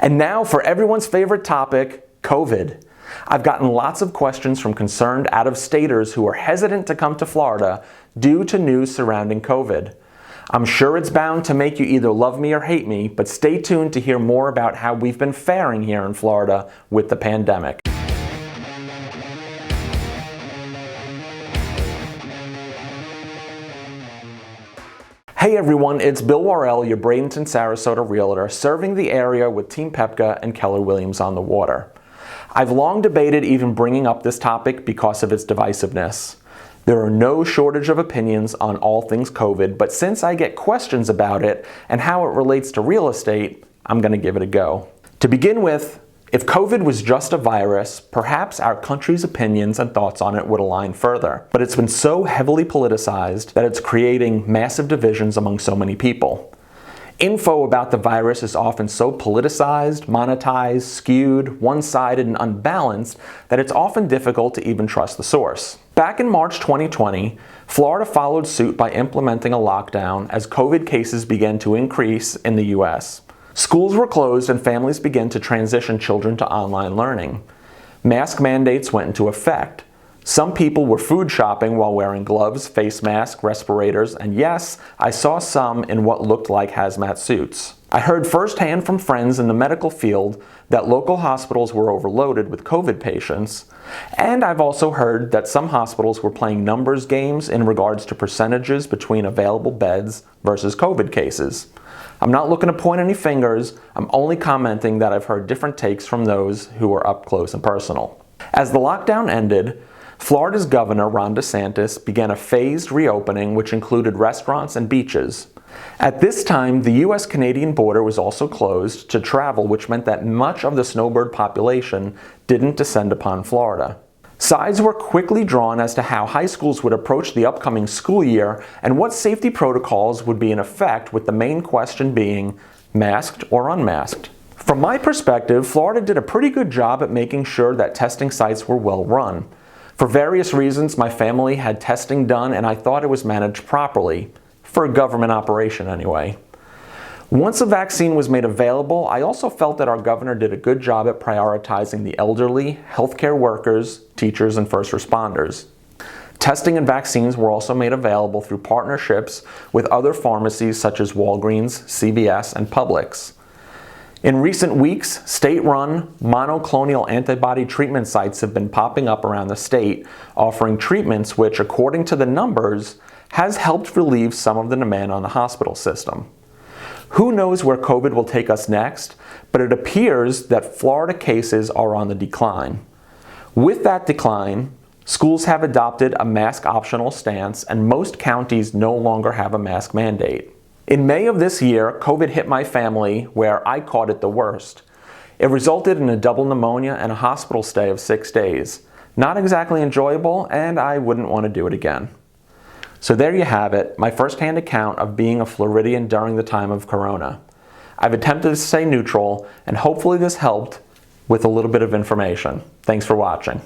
And now for everyone's favorite topic, COVID. I've gotten lots of questions from concerned out-of-staters who are hesitant to come to Florida due to news surrounding COVID. I'm sure it's bound to make you either love me or hate me, but stay tuned to hear more about how we've been faring here in Florida with the pandemic. Hey everyone, it's Bill Warrell, your Bradenton, Sarasota Realtor, serving the area with Team Pepka and Keller Williams on the water. I've long debated even bringing up this topic because of its divisiveness. There are no shortage of opinions on all things COVID, but since I get questions about it and how it relates to real estate, I'm going to give it a go. To begin with, if COVID was just a virus, perhaps our country's opinions and thoughts on it would align further. But it's been so heavily politicized that it's creating massive divisions among so many people. Info about the virus is often so politicized, monetized, skewed, one-sided, and unbalanced that it's often difficult to even trust the source. Back in March 2020, Florida followed suit by implementing a lockdown as COVID cases began to increase in the U.S. Schools were closed and families began to transition children to online learning. Mask mandates went into effect. Some people were food shopping while wearing gloves, face masks, respirators, and yes, I saw some in what looked like hazmat suits. I heard firsthand from friends in the medical field that local hospitals were overloaded with COVID patients, and I've also heard that some hospitals were playing numbers games in regards to percentages between available beds versus COVID cases. I'm not looking to point any fingers, I'm only commenting that I've heard different takes from those who were up close and personal. As the lockdown ended, Florida's Governor Ron DeSantis began a phased reopening which included restaurants and beaches. At this time, the U.S.-Canadian border was also closed to travel, which meant that much of the snowbird population didn't descend upon Florida. Sides were quickly drawn as to how high schools would approach the upcoming school year and what safety protocols would be in effect, with the main question being masked or unmasked. From my perspective, Florida did a pretty good job at making sure that testing sites were well run. For various reasons, my family had testing done and I thought it was managed properly, for a government operation anyway. Once a vaccine was made available, I also felt that our governor did a good job at prioritizing the elderly, healthcare workers, teachers, and first responders. Testing and vaccines were also made available through partnerships with other pharmacies such as Walgreens, CVS, and Publix. In recent weeks, state-run monoclonal antibody treatment sites have been popping up around the state, offering treatments which, according to the numbers, has helped relieve some of the demand on the hospital system. Who knows where COVID will take us next, but it appears that Florida cases are on the decline. With that decline, schools have adopted a mask-optional stance and most counties no longer have a mask mandate. In May of this year, COVID hit my family where I caught it the worst. It resulted in a double pneumonia and a hospital stay of 6 days. Not exactly enjoyable, and I wouldn't want to do it again. So there you have it, my first-hand account of being a Floridian during the time of Corona. I've attempted to stay neutral, and hopefully this helped with a little bit of information. Thanks for watching.